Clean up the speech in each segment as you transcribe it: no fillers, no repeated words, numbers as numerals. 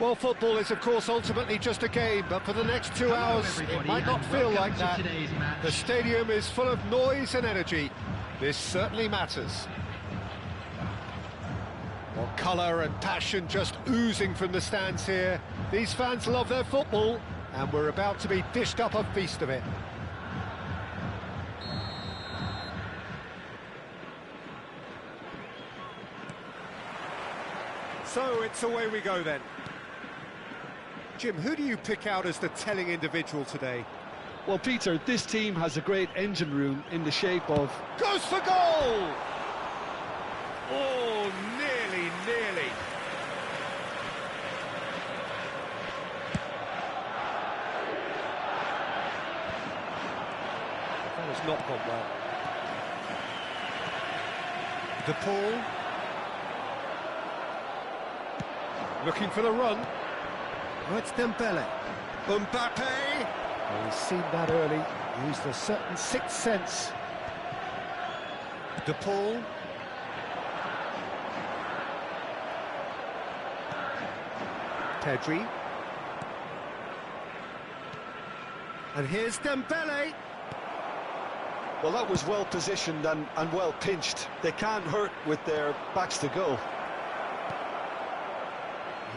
Well, football is, of course, ultimately just a game, but for the next 2 hours, it might not feel like that. The stadium is full of noise and energy. This certainly matters. Well, colour and passion just oozing from the stands here. These fans love their football, and we're about to be dished up a feast of it. So, it's away we go then. Jim, who do you pick out as the telling individual today? Well, Peter, this team has a great engine room in the shape of... Goes for goal! Oh, nearly. That has not gone well. DePaul. Looking for the run. Oh, it's Dembele. Mbappe! Oh, he's seen that early. Used a certain sixth sense. DePaul. Pedri. And here's Dembele. Well, that was well positioned and well pinched. They can't hurt with their backs to goal.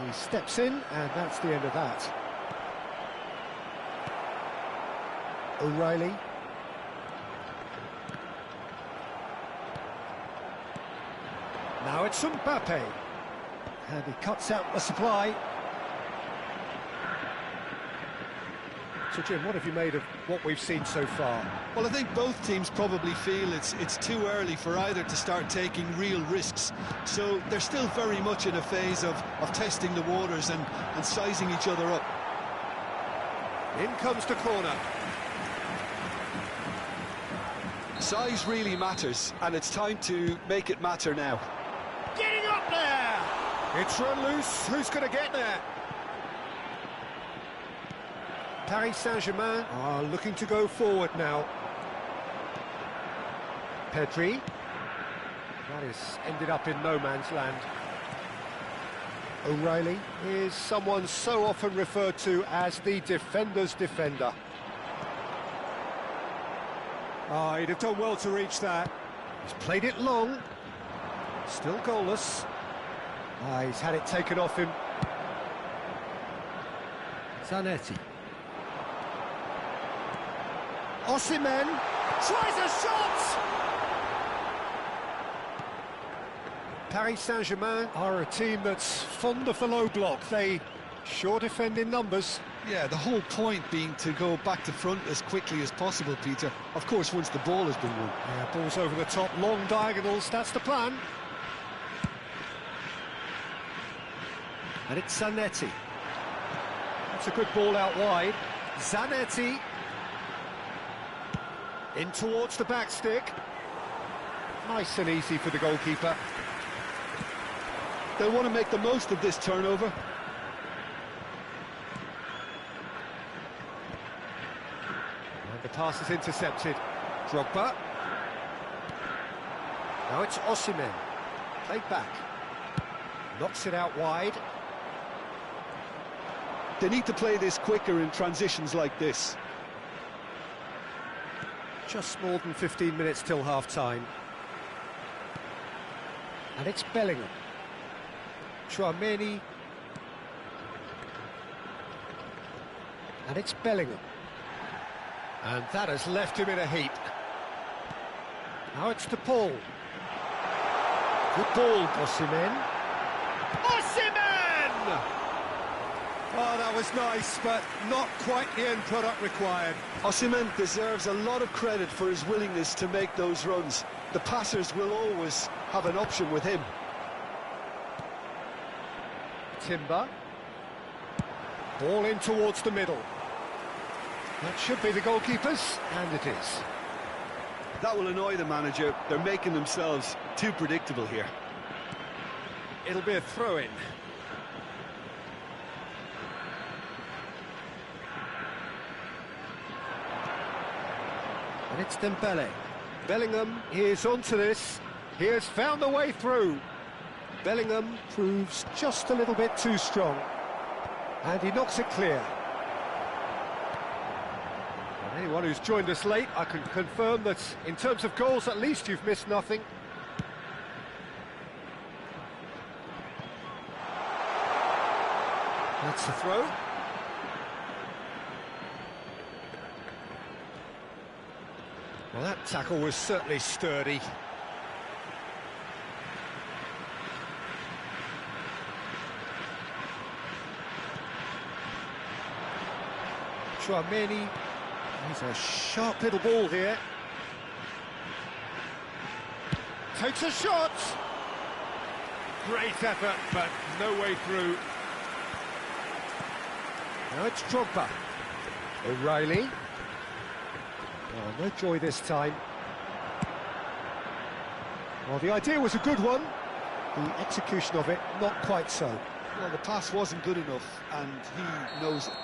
He steps in, and that's the end of that. O'Reilly. Now it's Mbappe. And he cuts out the supply. So, Jim, what have you made of what we've seen so far? Well, I think both teams probably feel it's too early for either to start taking real risks. So they're still very much in a phase of testing the waters and sizing each other up. In comes the corner. Size really matters, and it's time to make it matter now. Getting up there! It's run loose. Who's going to get there? Paris Saint-Germain are looking to go forward now. Pedri. That is ended up in no man's land. O'Reilly is someone so often referred to as the defender's defender. Ah, he'd have done well to reach that. He's played it long. Still goalless. Ah, he's had it taken off him. Zanetti. Osimhen tries a shot! Paris Saint-Germain are a team that's fond of the low block. They sure defend in numbers. Yeah, the whole point being to go back to front as quickly as possible, Peter. Of course, once the ball has been won. Yeah, balls over the top, long diagonals, that's the plan. And it's Zanetti. That's a good ball out wide. Zanetti. In towards the back stick. Nice and easy for the goalkeeper. They'll want to make the most of this turnover. And the pass is intercepted. Drogba. Now it's Osimhen. Played back. Knocks it out wide. They need to play this quicker in transitions like this. Just more than 15 minutes till half-time. And it's Bellingham. Chouameni. And it's Bellingham. And that has left him in a heap. Now it's to Paul. Good ball, Osimhen. Osimhen! Oh, that was nice, but not quite the end product required. Osimhen deserves a lot of credit for his willingness to make those runs. The passers will always have an option with him. Timber. Ball in towards the middle. That should be the goalkeepers, and it is. That will annoy the manager. They're making themselves too predictable here. It'll be a throw-in. And it's Dembele. Bellingham is onto this. He has found the way through. Bellingham proves just a little bit too strong. And he knocks it clear. And anyone who's joined us late, I can confirm that in terms of goals, at least you've missed nothing. That's the throw. Well, that tackle was certainly sturdy. Chouameni, he's a sharp little ball here. Takes a shot! Great effort, but no way through. Now it's Drogba. O'Reilly. Oh, no joy this time. Well, the idea was a good one. The execution of it, not quite so. Well, the pass wasn't good enough, and he knows it.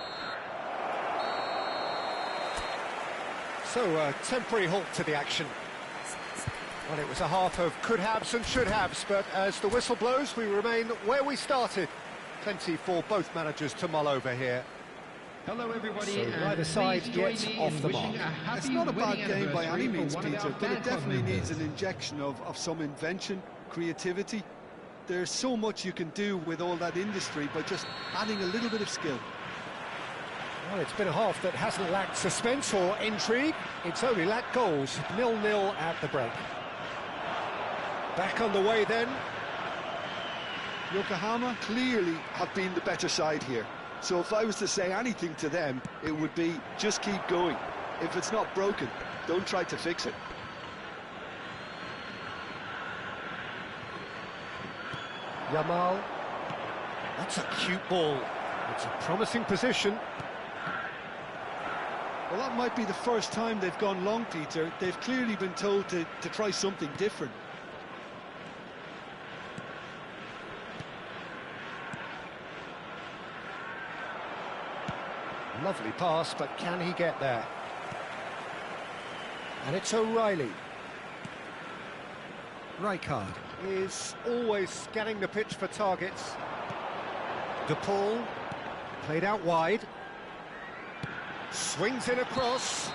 So, a temporary halt to the action. Well, it was a half of could-haves and should-haves, but as the whistle blows, we remain where we started. Plenty for both managers to mull over here. Hello everybody, so neither side gets off the mark. It's not a bad game by any means, Peter, but it definitely needs an injection of some invention, creativity. There's so much you can do with all that industry by just adding a little bit of skill. Well, it's been a half that hasn't lacked suspense or intrigue. It's only lacked goals. 0-0 at the break. Back underway then. Yokohama clearly have been the better side here. So if I was to say anything to them, it would be just keep going. If it's not broken, don't try to fix it. Yamal. That's a cute ball. It's a promising position. Well, that might be the first time they've gone long, Peter. They've clearly been told to try something different. Lovely pass, but can he get there? And it's O'Reilly. Rijkaard is always scanning the pitch for targets. De Paul, played out wide. Swings in across.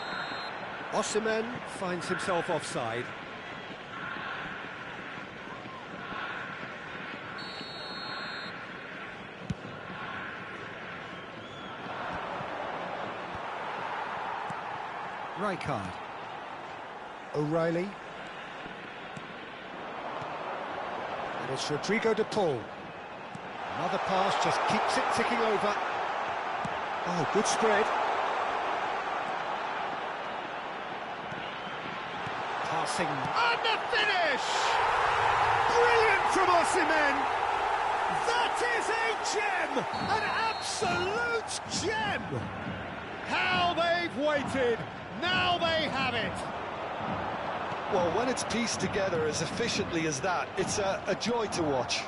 Osimhen finds himself offside. Rijkaard. O'Reilly. And it's Rodrigo de Paul. Another pass, just keeps it ticking over. Oh, good spread. Passing. And the finish! Brilliant from Osimhen! That is a gem! An absolute gem! How they've waited! Now they have it! Well, when it's pieced together as efficiently as that, it's a joy to watch.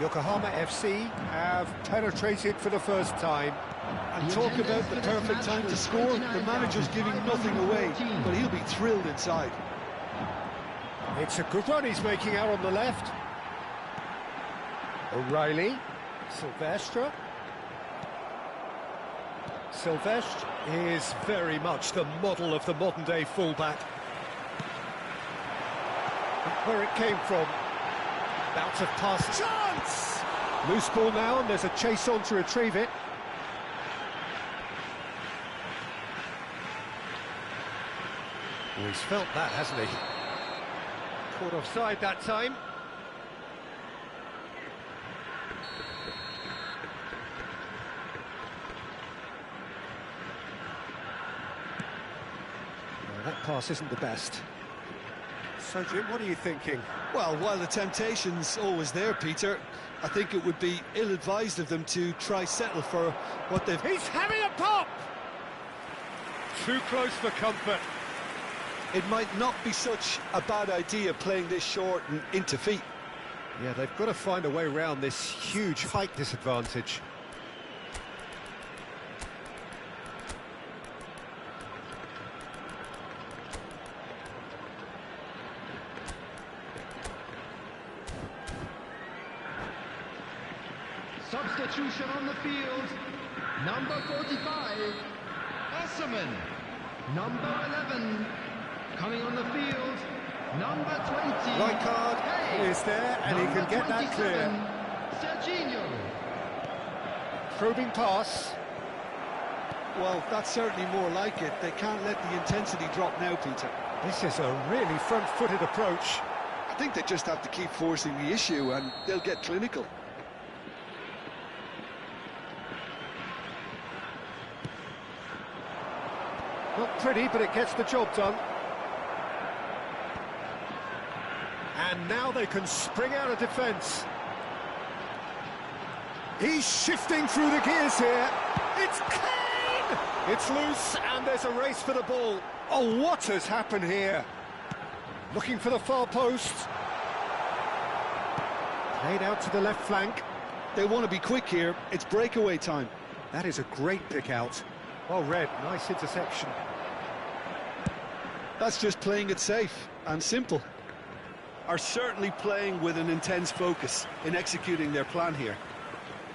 Yokohama FC have penetrated for the first time. And talk about the perfect time to score. The manager's giving nothing away, but he'll be thrilled inside. It's a good run he's making out on the left. O'Reilly. Silvestre. Silvestre is very much the model of the modern-day fullback. Where it came from. Bout of pass. Chance! Loose ball now, and there's a chase on to retrieve it. Well, he's felt that, hasn't he? Caught offside that time. Well, that pass isn't the best. So, Jim, what are you thinking? Well, while the temptation's always there, Peter, I think it would be ill-advised of them to try settle for what they've... He's having a pop! Too close for comfort. It might not be such a bad idea playing this short and into feet. Yeah, they've got to find a way around this huge height disadvantage. Substitution on the field. Number 45, Osserman. Number 11, coming on the field, number 20. Rijkaard is there, and he can get that clear. Serginho. Probing pass. Well, that's certainly more like it. They can't let the intensity drop now, Peter. This is a really front-footed approach. I think they just have to keep forcing the issue and they'll get clinical. Not pretty, but it gets the job done. And now they can spring out of defence. He's shifting through the gears here. It's Kane! It's loose, and there's a race for the ball. Oh, what has happened here? Looking for the far post. Played out to the left flank. They want to be quick here. It's breakaway time. That is a great pick out. Well read, nice interception. That's just playing it safe and simple. Are certainly playing with an intense focus in executing their plan here.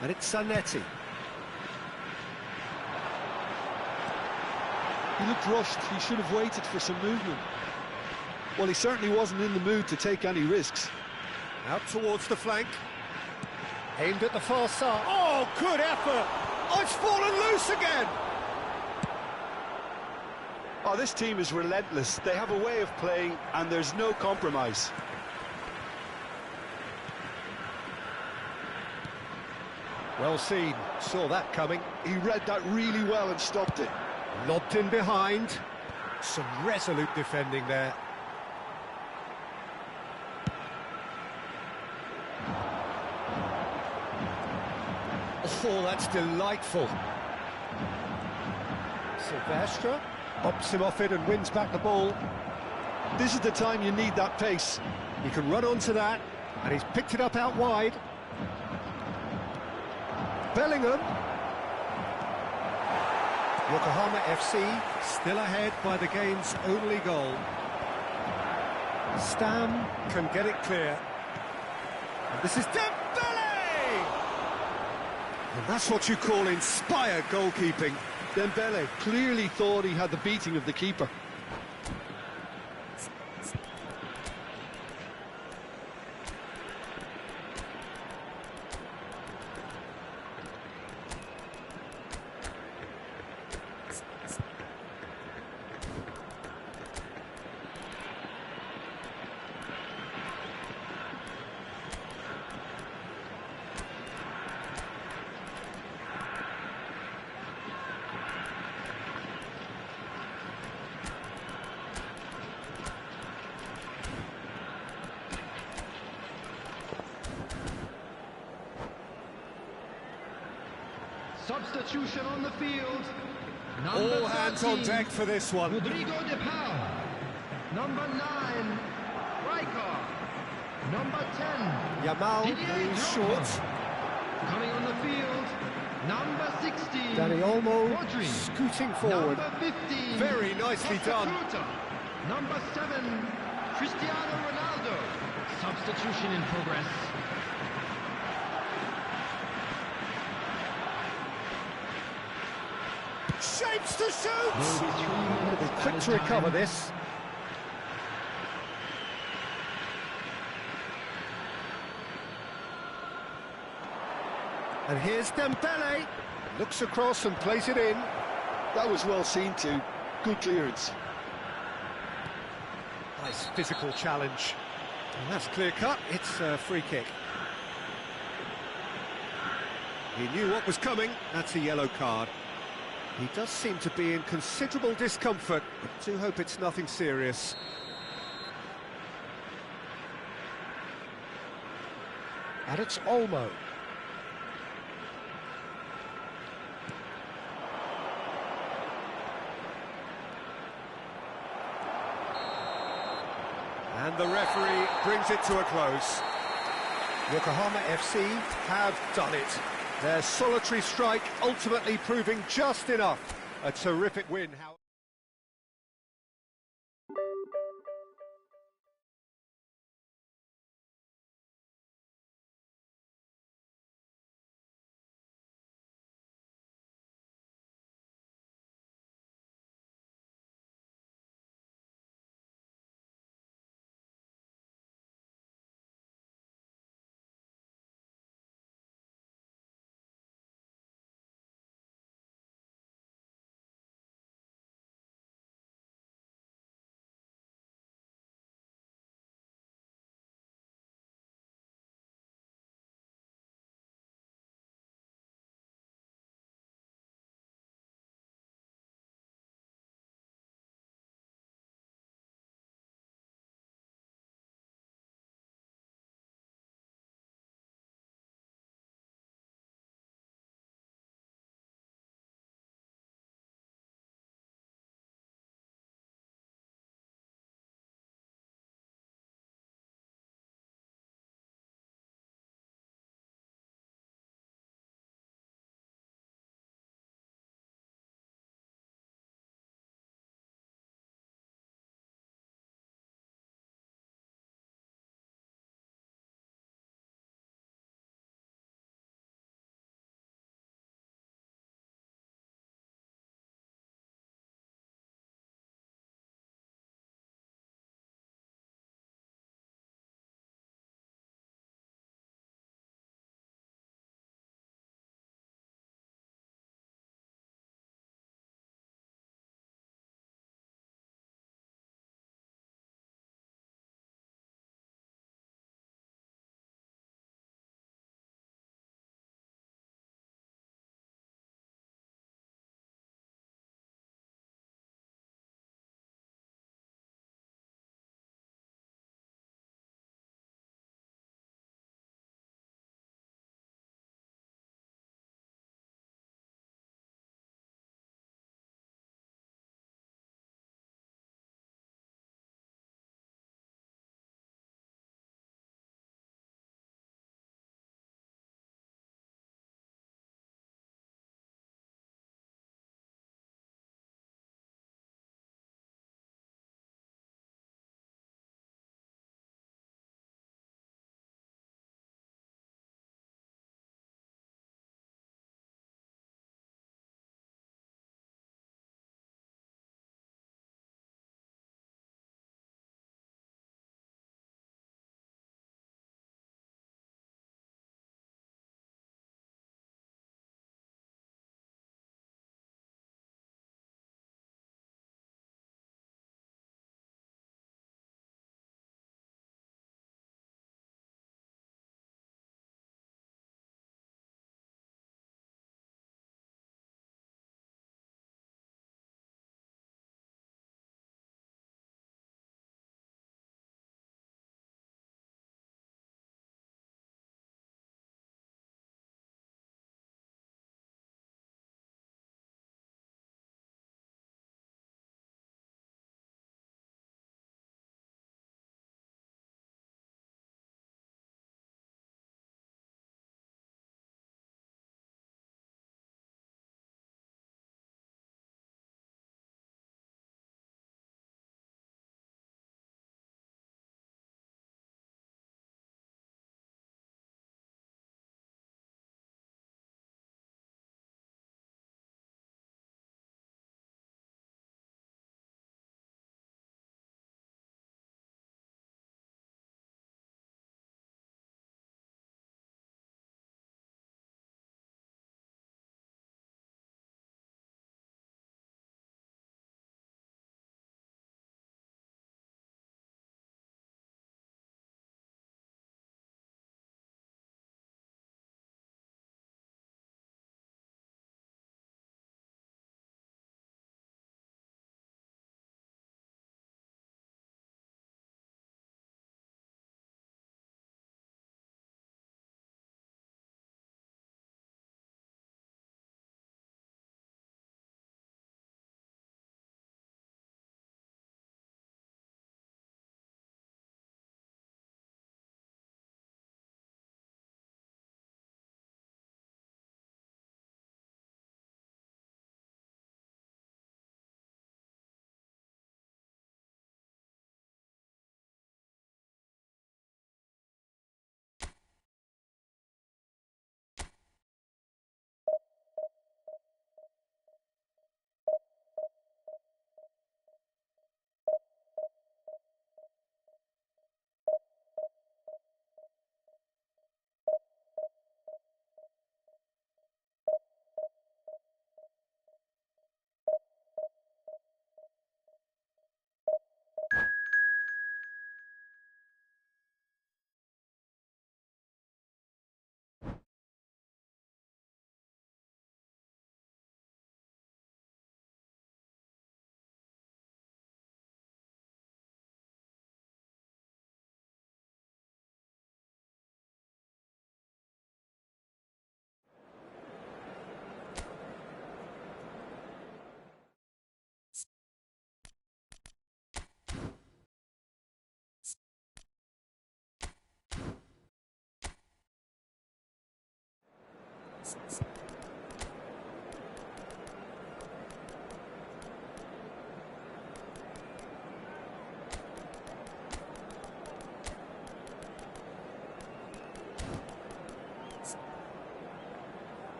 And it's Zanetti. He looked rushed. He should have waited for some movement. Well, he certainly wasn't in the mood to take any risks. Out towards the flank. Aimed at the far side. Oh, good effort! Oh, it's fallen loose again! Oh, this team is relentless. They have a way of playing, and there's no compromise. Well seen. Saw that coming. He read that really well and stopped it. Lobbed in behind. Some resolute defending there. Oh, that's delightful. Silvestre bops him off it and wins back the ball. This is the time you need that pace. He can run onto that, and he's picked it up out wide. Bellingham. Yokohama FC still ahead by the game's only goal. Stam can get it clear. And this is Dembele! And that's what you call inspired goalkeeping. Dembele clearly thought he had the beating of the keeper. Substitution on the field. All hands on deck for this one. Rodrigo de Paul. Number 9, Rijkaard. Number 10, Yamal moves short. coming on the field. Number 16, Dani Olmo Rodri. scooting forward. Number 15, Very nicely done. Costa. Number 7, Cristiano Ronaldo. Substitution in progress. Shapes to shoot! Maybe 3 minutes Quick added to recover time. this. And here's Dembele. Looks across and plays it in. That was well seen too. Good clearance. Nice physical challenge. And that's clear cut, it's a free kick. He knew what was coming, that's a yellow card. He does seem to be in considerable discomfort, but I do hope it's nothing serious. And it's Olmo. And the referee brings it to a close. Yokohama FC have done it. Their solitary strike ultimately proving just enough. A terrific win.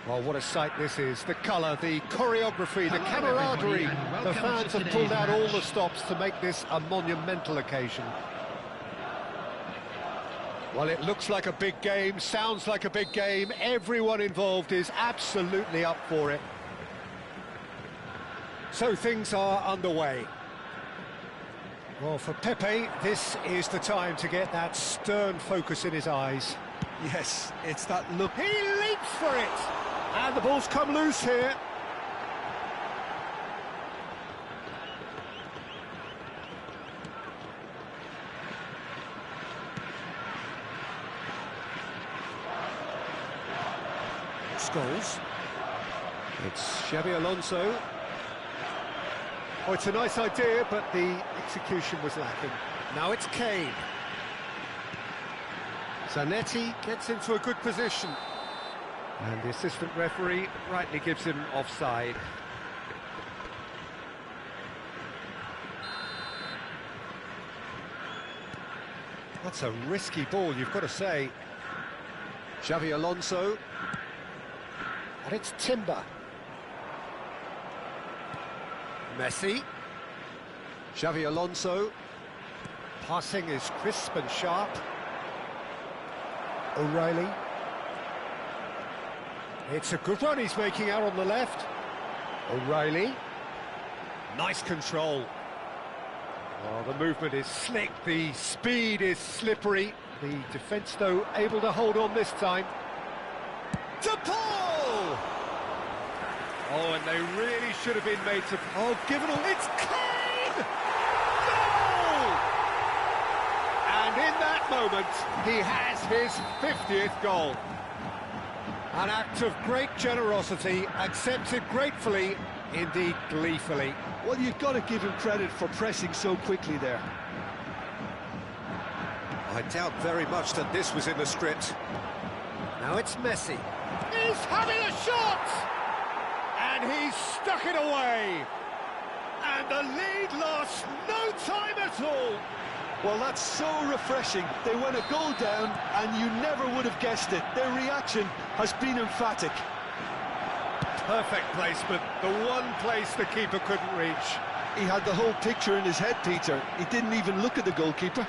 Well, what a sight this is. The colour, the choreography, the camaraderie. The fans have pulled out all the stops to make this a monumental occasion. Well, it looks like a big game, sounds like a big game. Everyone involved is absolutely up for it. So things are underway. Well, for Pepe, this is the time to get that stern focus in his eyes. Yes, it's that look. He leaps for it! And the ball's come loose here. Scholes. It's Xabi Alonso. Oh, it's a nice idea, but the execution was lacking. Now it's Kane. Zanetti gets into a good position. And the assistant referee rightly gives him offside. That's a risky ball, you've got to say. Xabi Alonso. And it's Timber. Messi. Xabi Alonso. Passing is crisp and sharp. O'Reilly. It's a good run he's making out on the left. O'Reilly. Nice control. Oh, the movement is slick, the speed is slippery. The defence, though, able to hold on this time. To Paul! Oh, and they really should have been made to... Oh, given all... It's Kane! Goal! And in that moment, he has his 50th goal. An act of great generosity, accepted gratefully, indeed gleefully. Well, you've got to give him credit for pressing so quickly there. I doubt very much that this was in the script. Now it's Messi. He's having a shot! And he's stuck it away! And the lead lost no time at all! Well, that's so refreshing. They went a goal down, and you never would have guessed it. Their reaction has been emphatic. Perfect placement, the one place the keeper couldn't reach. He had the whole picture in his head, Peter. He didn't even look at the goalkeeper.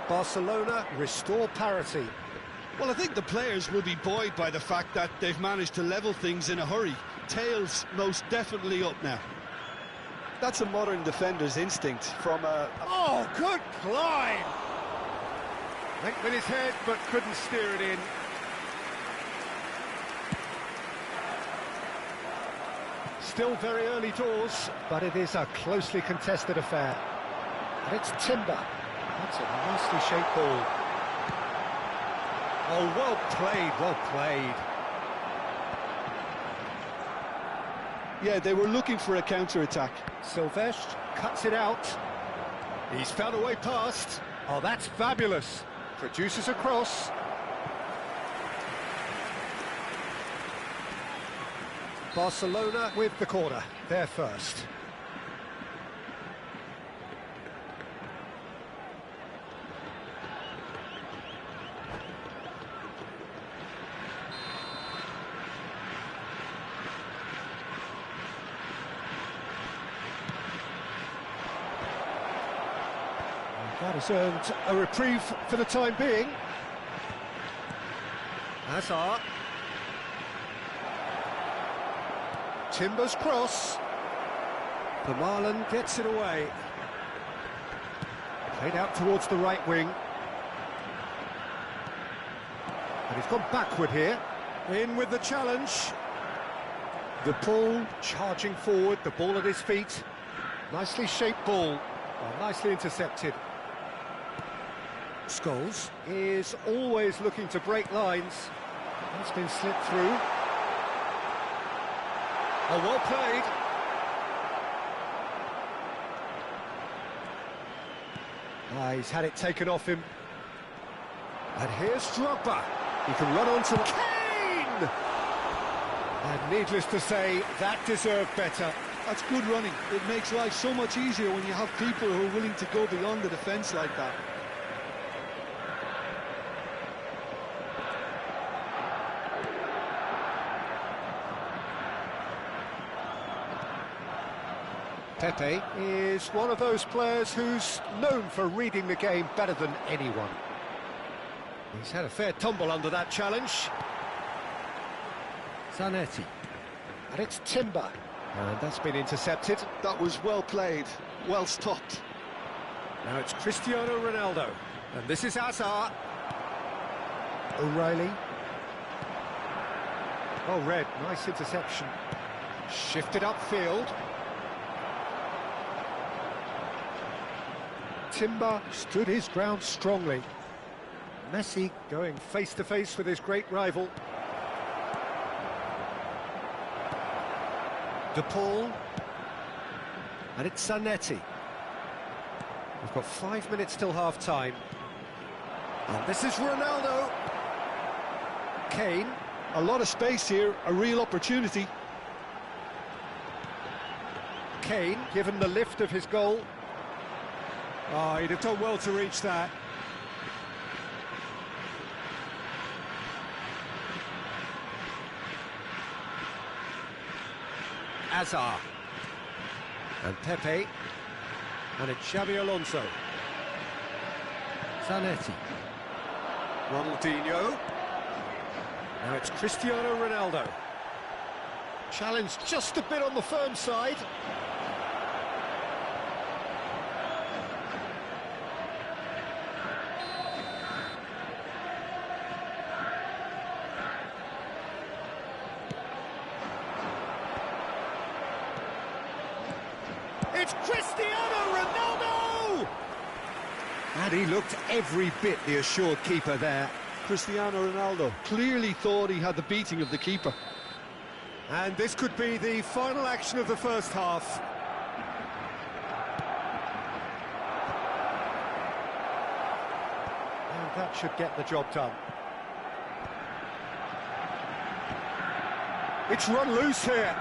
Barcelona restore parity. Well, I think the players will be buoyed by the fact that they've managed to level things in a hurry. Tails most definitely up now. That's a modern defender's instinct from a... Oh, good climb! Went with his head, but couldn't steer it in. Still very early doors, but it is a closely contested affair. And it's Timber. That's a nicely shaped ball. Oh, well played, well played. Yeah, they were looking for a counter-attack. Silvestre cuts it out. He's found a way past. Oh, that's fabulous. Produces a cross. Barcelona with the corner. They're first. That has earned a reprieve for the time being. Hazard. Timber's cross. Vermaelen gets it away. Played out towards the right wing. And he's gone backward here. In with the challenge. The ball charging forward, the ball at his feet. Nicely shaped ball. Well, nicely intercepted. Scholes is always looking to break lines. That's been slipped through. Oh, well played. He's had it taken off him. And here's Drogba. He can run onto Kane! And needless to say, that deserved better. That's good running. It makes life so much easier when you have people who are willing to go beyond the defence like that. Pepe is one of those players who's known for reading the game better than anyone. He's had a fair tumble under that challenge. Zanetti. And it's Timber. And that's been intercepted. That was well played, well stopped. Now it's Cristiano Ronaldo. And this is Hazard. O'Reilly. Oh, Red, nice interception. Shifted upfield. Timber stood his ground strongly. Messi going face-to-face with his great rival. De Paul. And it's Zanetti. We've got 5 minutes till half-time. And this is Ronaldo. Kane. A lot of space here, a real opportunity. Kane, given the lift of his goal. Oh, he'd have done well to reach that. Hazard. And Pepe. And it's Xabi Alonso. Zanetti. Ronaldinho. Now it's Cristiano Ronaldo. Challenge just a bit on the firm side. It's Cristiano Ronaldo! And he looked every bit the assured keeper there. Cristiano Ronaldo clearly thought he had the beating of the keeper. And this could be the final action of the first half. And that should get the job done. It's run loose here.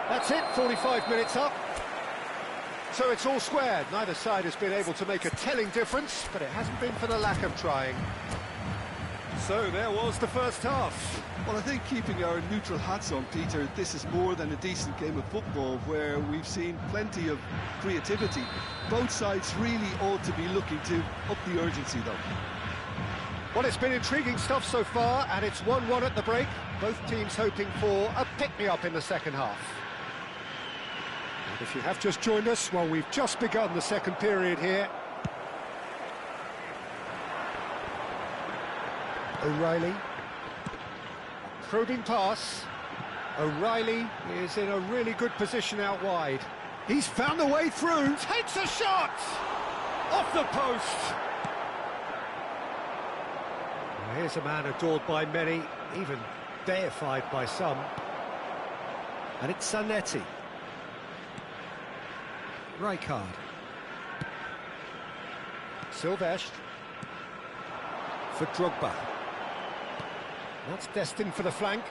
That's it, 45 minutes up. So it's all squared. Neither side has been able to make a telling difference, but it hasn't been for the lack of trying. So there was the first half. Well, I think keeping our neutral hats on, Peter, this is more than a decent game of football where we've seen plenty of creativity. Both sides really ought to be looking to up the urgency, though. Well, it's been intriguing stuff so far, and it's 1-1 at the break. Both teams hoping for a pick-me-up in the second half. And if you have just joined us, well, we've just begun the second period here. O'Reilly. Probing pass. O'Reilly is in a really good position out wide. He's found the way through. Takes a shot! Off the post! Well, here's a man adored by many, even deified by some. And it's Zanetti. Rijkaard. Silvestre. For Drogba. That's destined for the flank.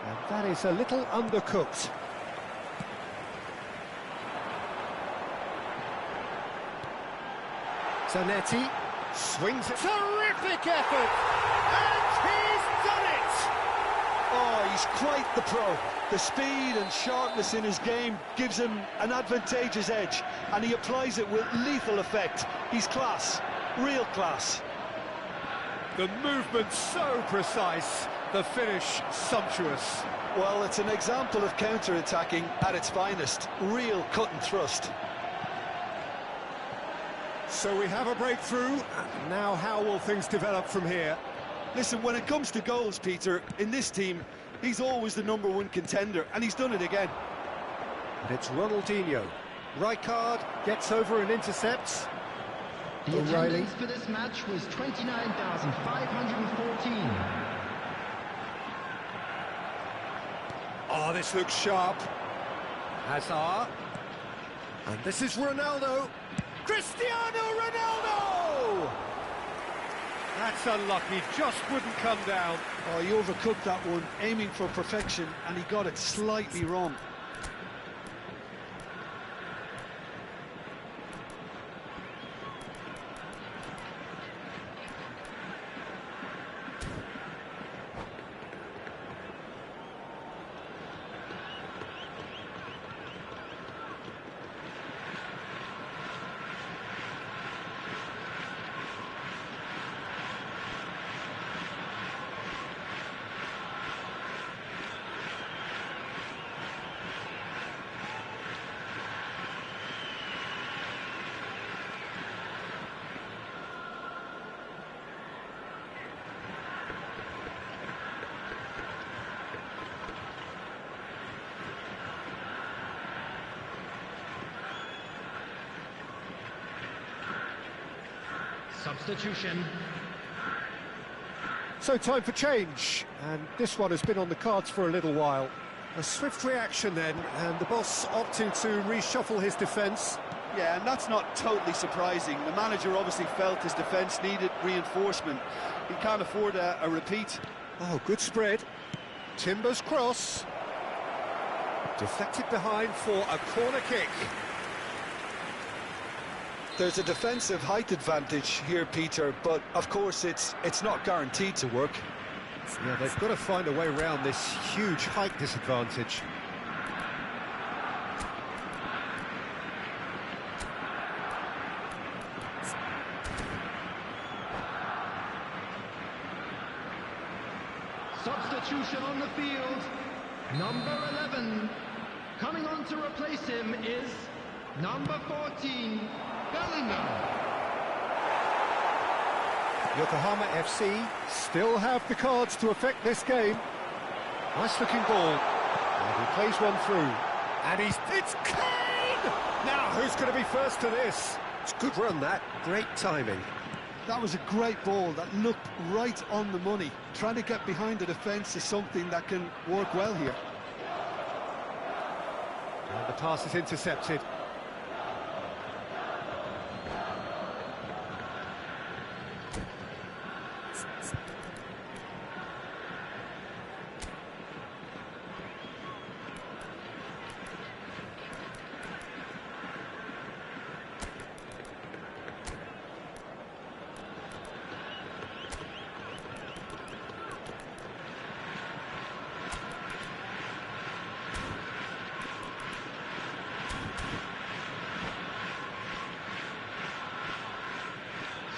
And that is a little undercooked. Zanetti swings it. Terrific effort! And he's done it! Oh, he He's quite the pro. The speed and sharpness in his game gives him an advantageous edge, and he applies it with lethal effect. He's class, real class. The movement so precise, the finish sumptuous. Well, it's an example of counter-attacking at its finest. Real cut and thrust. So we have a breakthrough. Now how will things develop from here? Listen, when it comes to goals, Peter, in this team, he's always the #1 contender, and he's done it again. And it's Ronaldinho. Rijkaard gets over and intercepts. The O'Reilly. attendance for this match was 29,514. Oh, this looks sharp. Hazard. And this is Ronaldo. Cristiano Ronaldo! That's unlucky, just wouldn't come down. Oh, he overcooked that one, aiming for perfection, and he got it slightly wrong. Substitution. So time for change, and this one has been on the cards for a little while. A swift reaction then, and the boss opting to reshuffle his defence. Yeah, and that's not totally surprising. The manager obviously felt his defence needed reinforcement. He can't afford a repeat. Oh, good spread. Timber's cross. Deflected behind for a corner kick. There's a defensive height advantage here, Peter, but of course it's not guaranteed to work. Yeah, they've got to find a way around this huge height disadvantage. Substitution on the field. Number 11. Coming on to replace him is number 14, Bellingham. Yokohama FC still have the cards to affect this game. Nice looking ball. And he plays one through. And it's Kane! Now, who's going to be first to this? It's a good run, that. Great timing. That was a great ball that looked right on the money. Trying to get behind the defence is something that can work well here. And the pass is intercepted.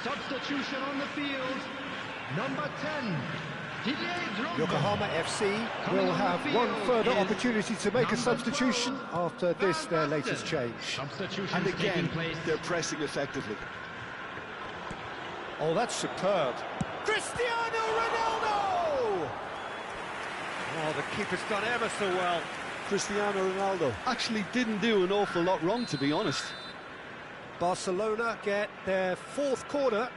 Substitution on the field. Number 10, Didier Drogba. Yokohama FC will have one further opportunity to make a substitution after this, their latest change. And again, they're pressing effectively. Oh, that's superb. Cristiano Ronaldo! Oh, the keeper's done ever so well. Cristiano Ronaldo actually didn't do an awful lot wrong, to be honest. Barcelona get their fourth corner.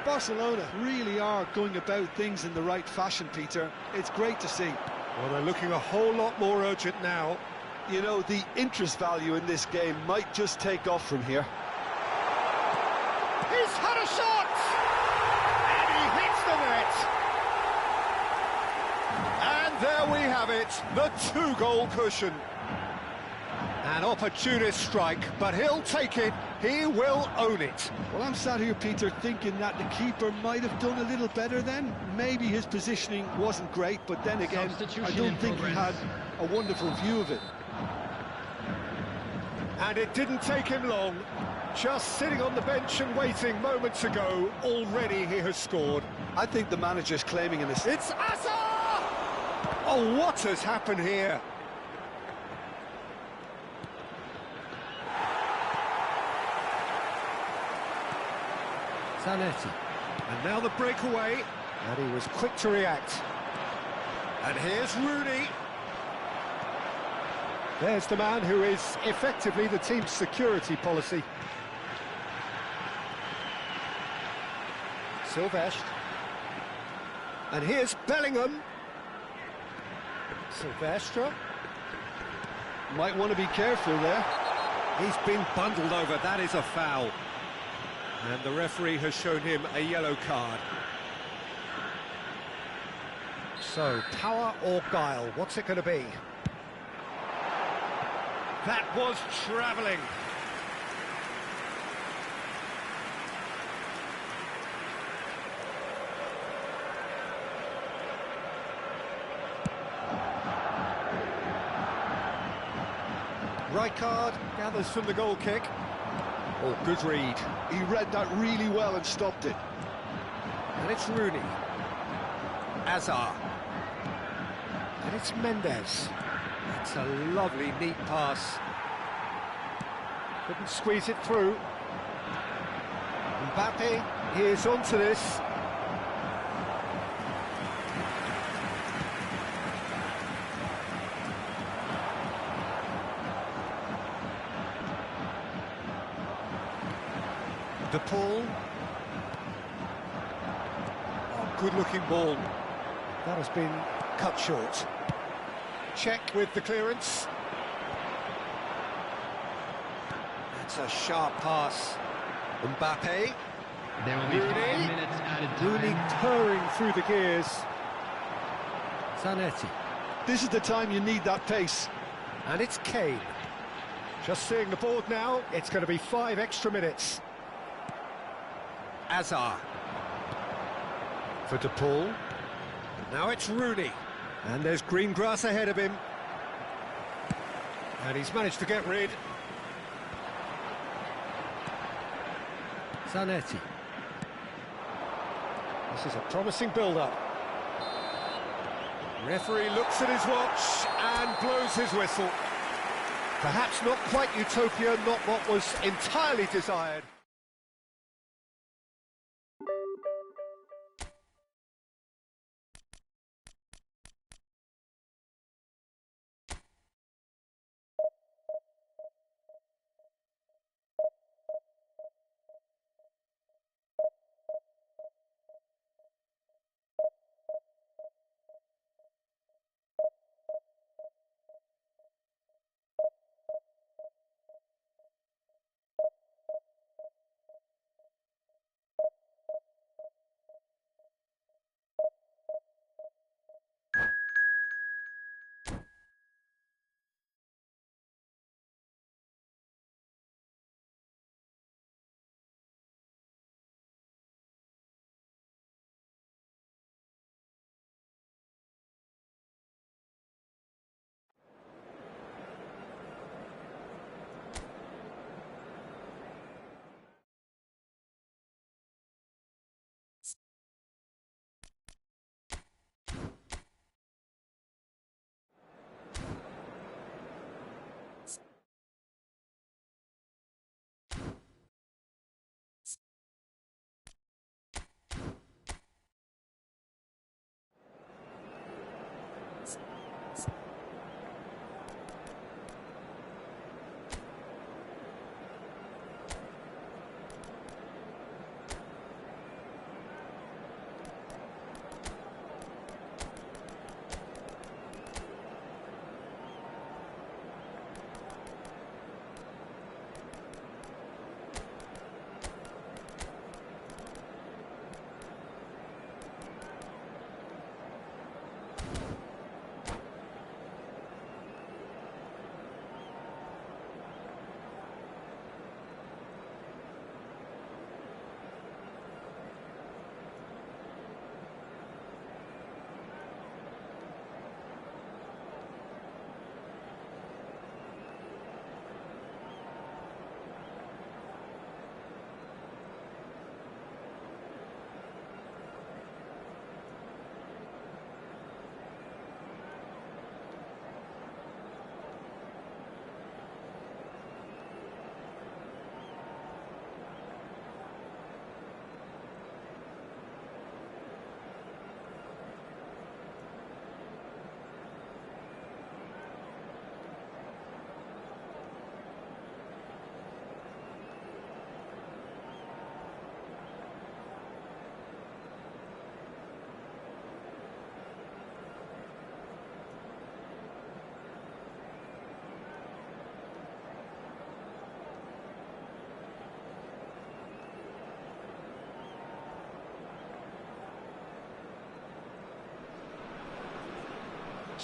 Barcelona really are going about things in the right fashion, Peter. It's great to see. Well, they're looking a whole lot more urgent now. You know, the interest value in this game might just take off from here. He's had a shot! And he hits the net! And there we have it, the 2-goal cushion. An opportunist strike, but he'll take it. He will own it. Well, I'm sat here, Peter, thinking that the keeper might have done a little better then. Maybe his positioning wasn't great, but then again, I don't think he had a wonderful view of it. And it didn't take him long. Just sitting on the bench and waiting moments ago, already he has scored. I think the manager's claiming an assist. It's Asa! Oh, what has happened here? Zanetti. And now the breakaway. And he was quick to react. And here's Rooney. There's the man who is effectively the team's security policy. Silvestre. And here's Bellingham. Silvestre. Might want to be careful there. He's been bundled over, that is a foul. And the referee has shown him a yellow card. So, power or guile, what's it going to be? That was travelling. Rijkaard gathers from the goal kick. Oh, good read. He read that really well and stopped it. And it's Rooney. Azar. And it's Mendes. That's a lovely, neat pass. Couldn't squeeze it through. Mbappe, he is onto this. De Paul. Oh, good-looking ball. That has been cut short. Check with the clearance. That's a sharp pass. Mbappe. There will be 5 minutes added time. Rooney purring through the gears. Zanetti. This is the time you need that pace. And it's Kane. Just seeing the board now, it's going to be 5 extra minutes. Azar. For De Paul. Now it's Rooney. And there's green grass ahead of him. And he's managed to get rid. Zanetti. This is a promising build-up. Referee looks at his watch and blows his whistle. Perhaps not quite utopia, not what was entirely desired.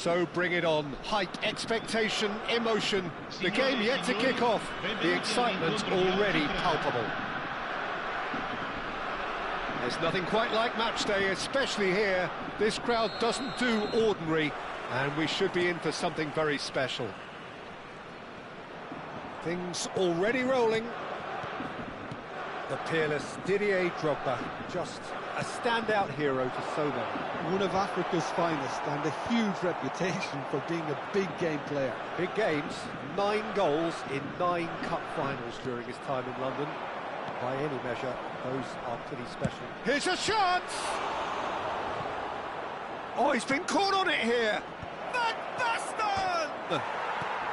So bring it on. Hype, expectation, emotion. The game yet to kick off. The excitement already palpable. There's nothing quite like match day, especially here. This crowd doesn't do ordinary, and we should be in for something very special. Things already rolling. The peerless Didier Drogba, just a standout hero to so many. One of Africa's finest and a huge reputation for being a big game player. Big games, 9 goals in 9 cup finals during his time in London. By any measure, those are pretty special. Here's a chance! Oh, he's been caught on it here! Van Basten!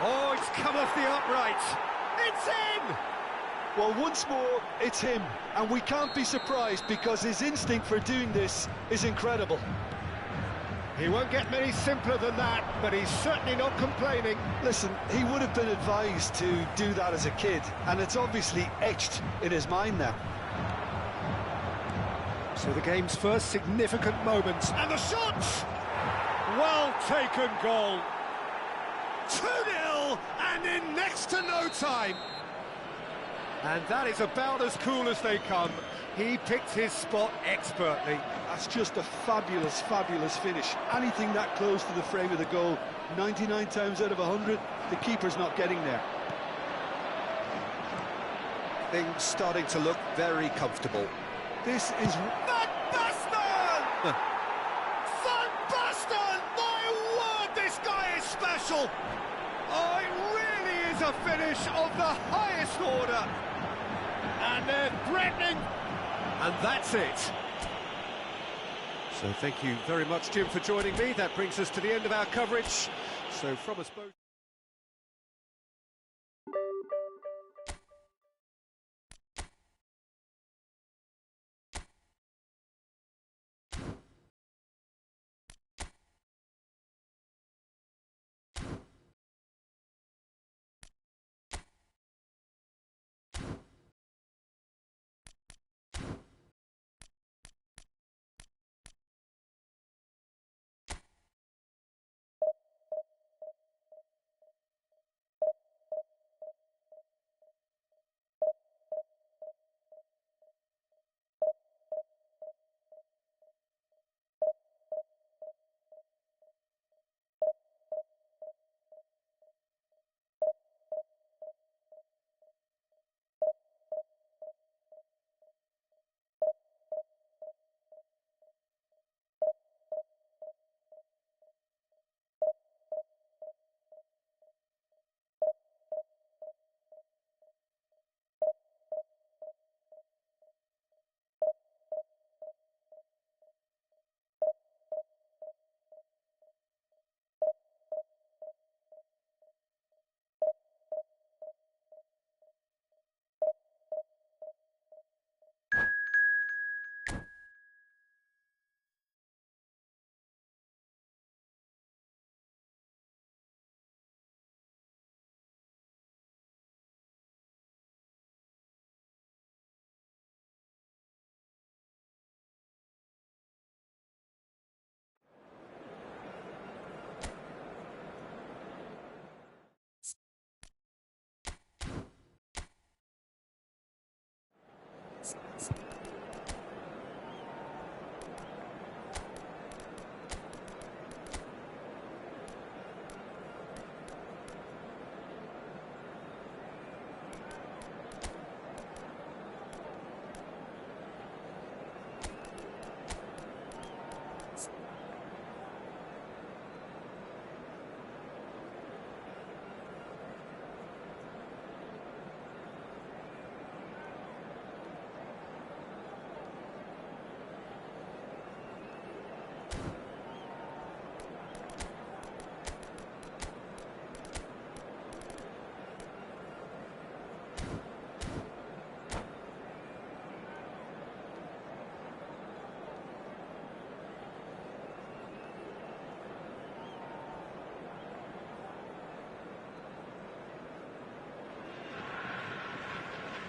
Oh, it's come off the upright. It's in! Well, once more, it's him, and we can't be surprised because his instinct for doing this is incredible. He won't get many simpler than that, but he's certainly not complaining. Listen, he would have been advised to do that as a kid, and it's obviously etched in his mind now. So the game's first significant moments, and the shot! Well taken goal. 2-0, and in next to no time. And that is about as cool as they come. He picked his spot expertly. That's just a fabulous, fabulous finish. Anything that close to the frame of the goal, 99 times out of 100, the keeper's not getting there. Things starting to look very comfortable. This is... Van Basten! Van Basten! My word, this guy is special! Oh, it really is a finish of the highest order. And they're threatening. And that's it. So thank you very much, Jim, for joining me. That brings us to the end of our coverage. So from us both...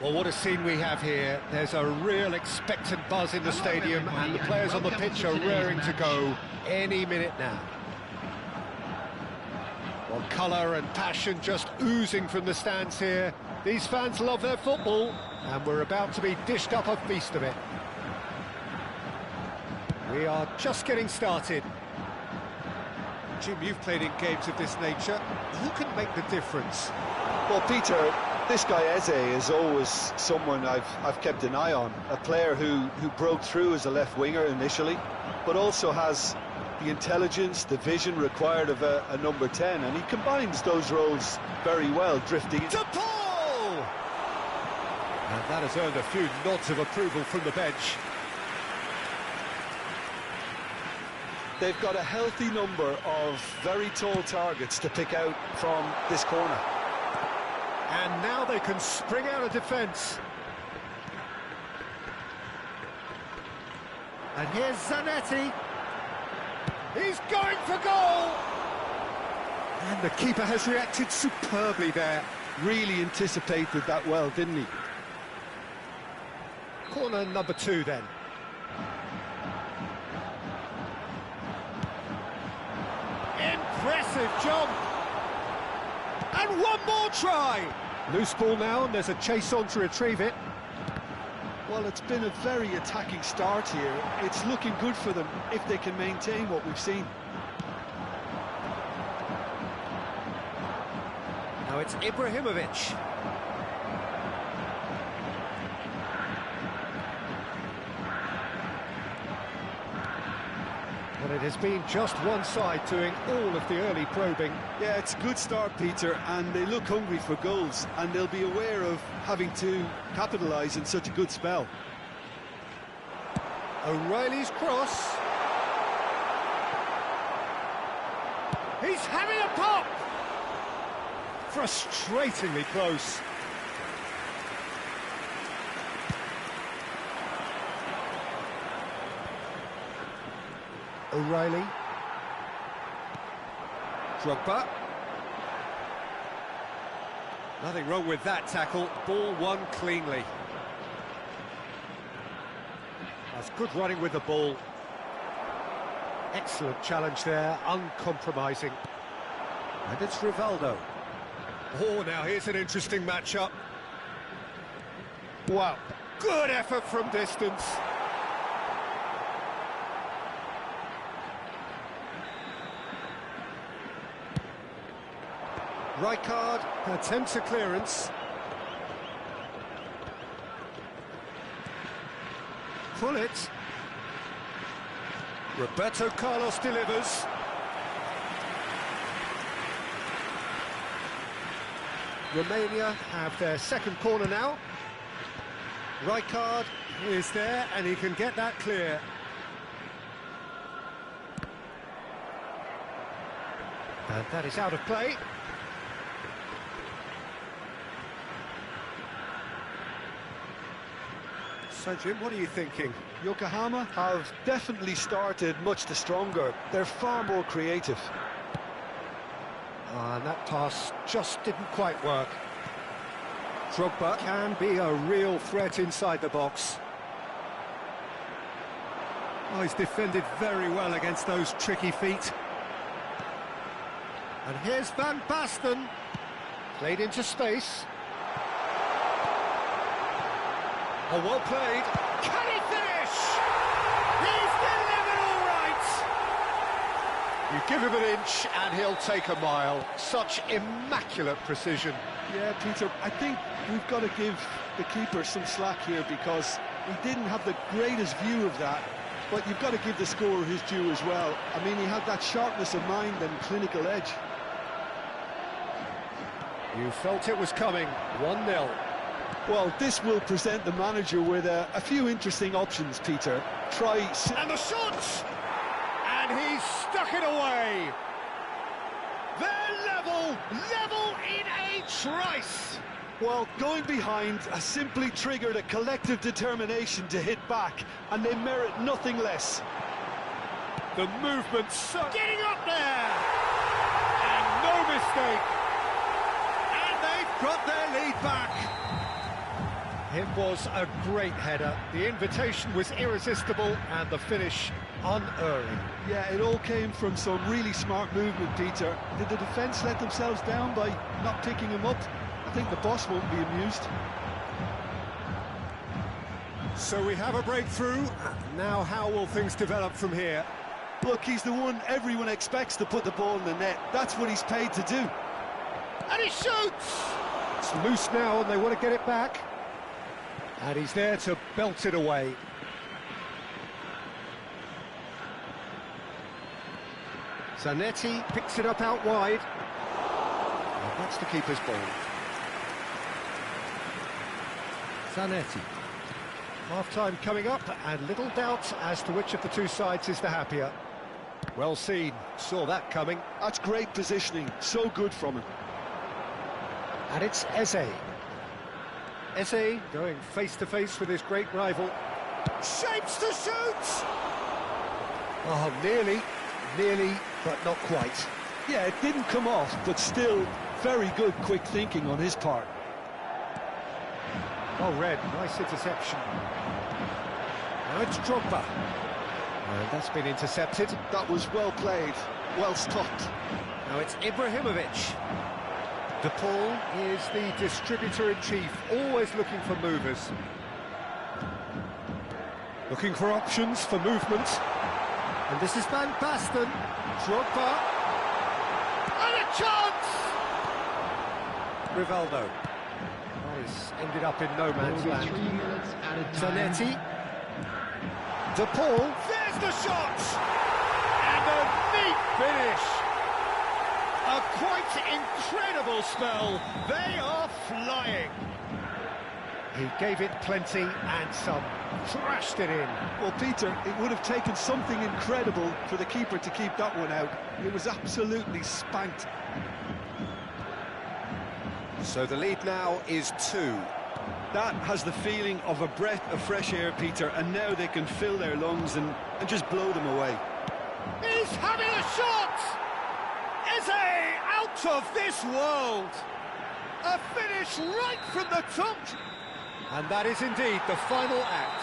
Well, what a scene we have here. There's a real expectant buzz in the stadium, and the players on the pitch are raring to go any minute now. colour and passion just oozing from the stands here. These fans love their football, and we're about to be dished up a feast of it. We are just getting started. Jim, you've played in games of this nature. Who can make the difference? Well, Peter, this guy Eze is always someone I've kept an eye on. A player who broke through as a left winger initially, but also has the intelligence, the vision required of a number 10, and he combines those roles very well, drifting to Paul! And that has earned a few nods of approval from the bench. They've got a healthy number of very tall targets to pick out from this corner. And now they can spring out of defence. And here's Zanetti. He's going for goal! And the keeper has reacted superbly there. Really anticipated that well, didn't he? Corner number 2 then. Impressive jump! And one more try! Loose ball now, and there's a chase on to retrieve it. Well, it's been a very attacking start here. It's looking good for them if they can maintain what we've seen. Now it's Ibrahimovic. Well, it has been just one side doing all of the early probing. Yeah, it's a good start, Peter, and they look hungry for goals, and they'll be aware of having to capitalise in such a good spell. O'Reilly's cross. He's having a pop! Frustratingly close. O'Reilly. Drogba. Nothing wrong with that tackle. Ball won cleanly. That's good running with the ball. Excellent challenge there, uncompromising. And it's Rivaldo. Oh, now here's an interesting matchup. Wow, good effort from distance. Rijkaard attempts a clearance. Pull it. Roberto Carlos delivers. Romania have their second corner now. Rijkaard is there and he can get that clear. And that is out of play. So, Jim, what are you thinking? Yokohama have definitely started much the stronger. They're far more creative. And that pass just didn't quite work. Drogba can be a real threat inside the box. Oh, he's defended very well against those tricky feet. And here's Van Basten. Played into space. Oh, well played. Can he finish? He's delivered all right. You give him an inch and he'll take a mile. Such immaculate precision. Yeah, Peter, I think we've got to give the keeper some slack here because he didn't have the greatest view of that. But you've got to give the scorer his due as well. I mean, he had that sharpness of mind and clinical edge. You felt it was coming. 1-0. Well, this will present the manager with a few interesting options, Peter. And the shot! And he's stuck it away. They're level in a trice. Well, going behind has simply triggered a collective determination to hit back, and they merit nothing less. The movement's getting up there! And no mistake! And they've got their lead back. It was a great header. The invitation was irresistible and the finish unerring. Yeah, it all came from some really smart movement, Peter. Did the defence let themselves down by not picking him up? I think the boss won't be amused. So we have a breakthrough. Now how will things develop from here? Look, he's the one everyone expects to put the ball in the net. That's what he's paid to do. And he shoots! It's loose now and they want to get it back. And he's there to belt it away. Zanetti picks it up out wide. And that's the keeper's ball. Zanetti. Half-time coming up, and little doubt as to which of the two sides is the happier. Well seen, saw that coming. That's great positioning, so good from him. And it's Eze. Eze going face-to-face with his great rival. Shapes to shoot! Oh, nearly, but not quite. Yeah, it didn't come off, but still very good quick thinking on his part. Well read, nice interception. Now it's Drogba. And that's been intercepted. That was well played, well stopped. Now it's Ibrahimovic. De Paul is the distributor-in-chief, always looking for movers. Looking for options for movement. And this is Van Basten. Drogba. And a chance! Rivaldo. He's ended up in no man's land. Zanetti. De Paul. There's the shot! And a neat finish. A quite incredible spell. They are flying. He gave it plenty and some. Thrashed it in. Well, Peter, it would have taken something incredible for the keeper to keep that one out. It was absolutely spanked. So the lead now is 2. That has the feeling of a breath of fresh air, Peter, and now they can fill their lungs and just blow them away. He's having a shot! Eze out of this world! A finish right from the top! And that is indeed the final act.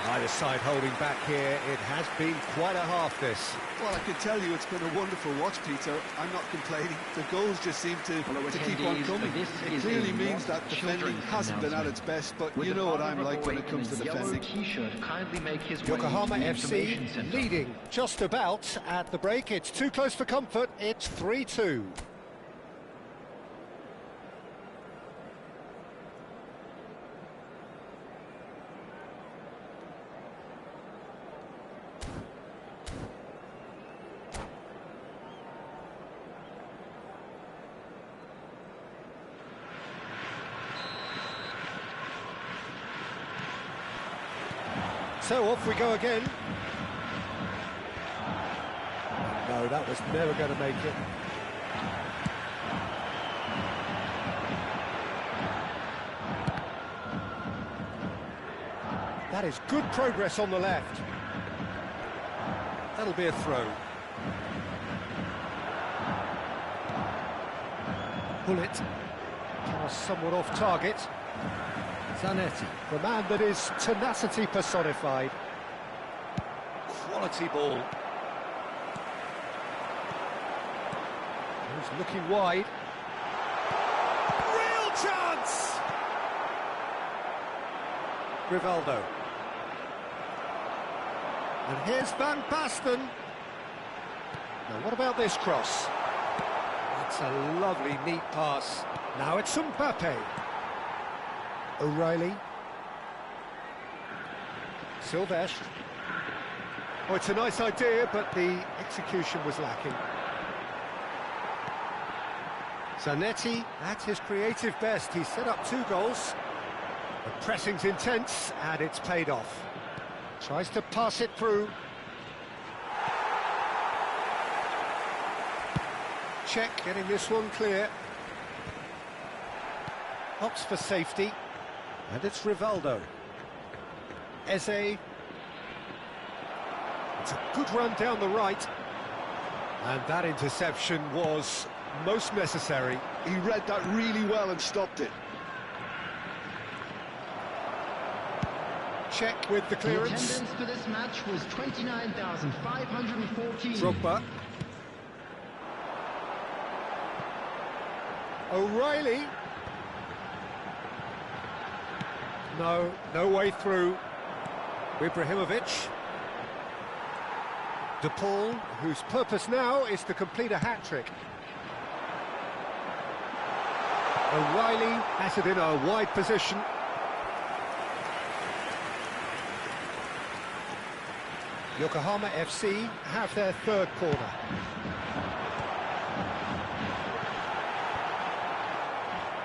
Either side holding back here. It has been quite a half, this. Well, I can tell you it's been a wonderful watch, Peter. I'm not complaining. The goals just seem to keep on coming. It clearly means that defending hasn't been at its best, but you know what I'm like when it comes to defending. Yokohama FC leading just about at the break. It's too close for comfort. It's 3-2. So off we go again. No, that was never going to make it. That is good progress on the left. That'll be a throw. Bullet. Pass somewhat off target. Zanetti, the man that is tenacity personified. Quality ball. He's looking wide. Real chance! Rivaldo. And here's Van Basten. Now what about this cross? That's a lovely, neat pass. Now it's Mbappe. O'Reilly. Silvestre. Oh, it's a nice idea, but the execution was lacking. Zanetti at his creative best. He set up 2 goals. The pressing's intense, and it's paid off. Tries to pass it through. Check, getting this one clear. Opts for safety. And it's Rivaldo. Eze. It's a good run down the right. And that interception was most necessary. He read that really well and stopped it. check with the The clearance. attendance for this match was 29,514. Drogba. O'Reilly. No way through. Ibrahimovic. De Paul, whose purpose now is to complete a hat-trick. O'Reilly has it in a wide position. Yokohama FC have their third corner.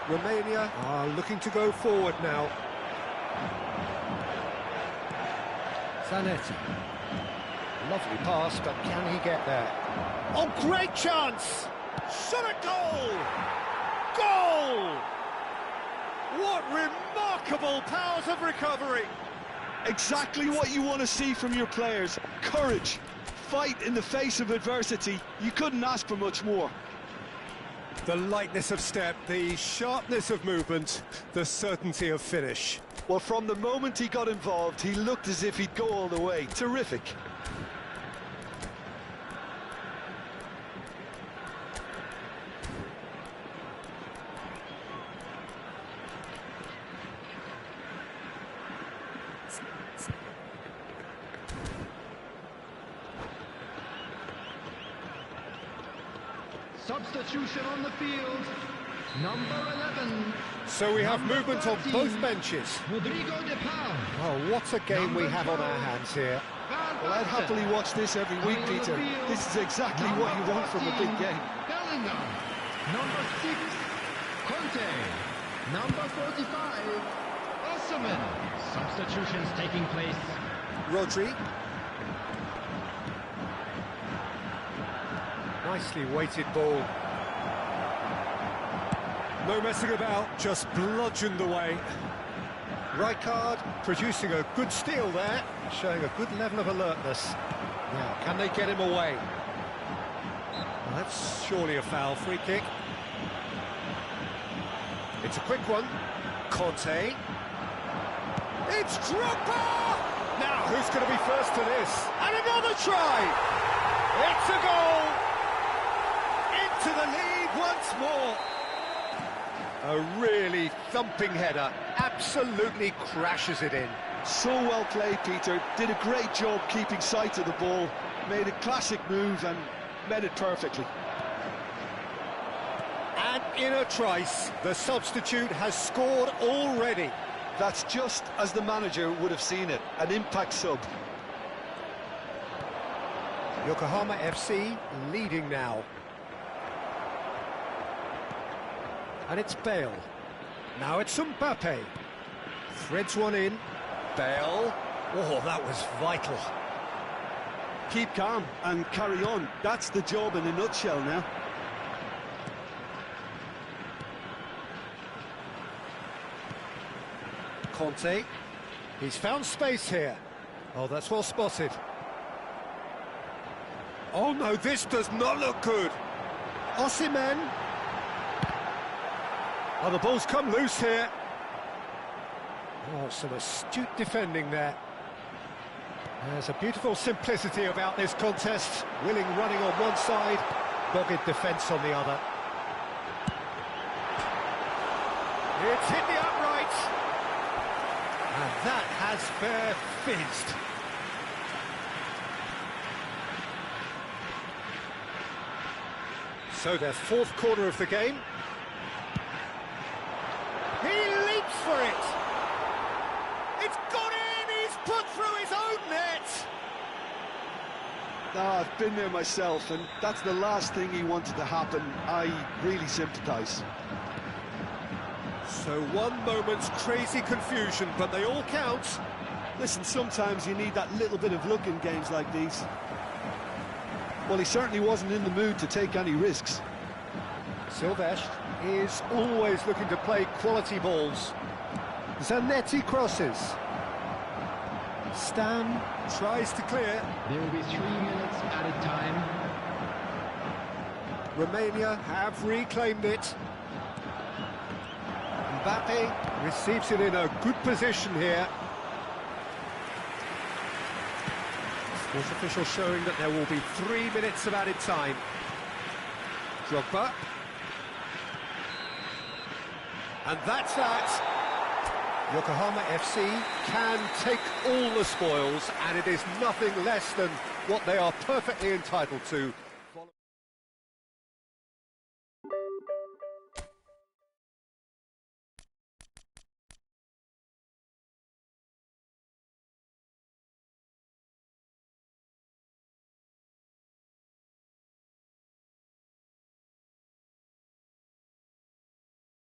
Romania are looking to go forward now. Zanetti. Lovely pass, but can he get there? Oh, great chance! Shot a goal! Goal! What remarkable powers of recovery! Exactly what you want to see from your players. Courage, fight in the face of adversity. You couldn't ask for much more. The lightness of step, the sharpness of movement, the certainty of finish. Well, from the moment he got involved, he looked as if he'd go all the way. Terrific. Substitution on the field, number 11. So we have Number movement on 13, both benches. Rodrigo de Paul. Oh, what a game we have on our hands here. Well, I'd happily watch this every week, Peter. This is exactly what you want from a big game. Bellingham. Number 6, Conte. Number 45, Osimhen. Substitutions taking place. Rodri. Nicely weighted ball. No messing about, just bludgeoned away. Rijkaard producing a good steal there, showing a good level of alertness. Now, can they get him away? Well, that's surely a foul. Free kick. It's a quick one. Conte. It's Drogba! Now, who's going to be first to this? And another try! It's a goal! To the lead once more. A really thumping header, absolutely crashes it in. So well played, Peter. Did a great job keeping sight of the ball. Made a classic move and met it perfectly. And in a trice, the substitute has scored already. That's just as the manager would have seen it, an impact sub. Yokohama FC leading now. And it's Bale. Now it's Mbappe. Threads one in. Bale. Oh, that was vital. Keep calm and carry on. That's the job in a nutshell now. Conte. He's found space here. Oh, that's well spotted. Oh, no, this does not look good. Osimhen. Oh, the ball's come loose here. Oh, some astute defending there. There's a beautiful simplicity about this contest. Willing running on one side, dogged defence on the other. It's hit the upright. And that has fair fizzed. So their fourth corner of the game. He leaps for it! It's gone in! He's put through his own net! I've been there myself, and that's the last thing he wanted to happen. I really sympathise. So one moment's crazy confusion, but they all count. Listen, sometimes you need that little bit of luck in games like these. Well, he certainly wasn't in the mood to take any risks. Silvestre is always looking to play quality balls. Zanetti crosses. Stan tries to clear. There will be 3 minutes added time. Romania have reclaimed it. Mbappe receives it in a good position here. Course official showing that there will be 3 minutes of added time. Drogba. And that's that. Yokohama FC can take all the spoils, and it is nothing less than what they are perfectly entitled to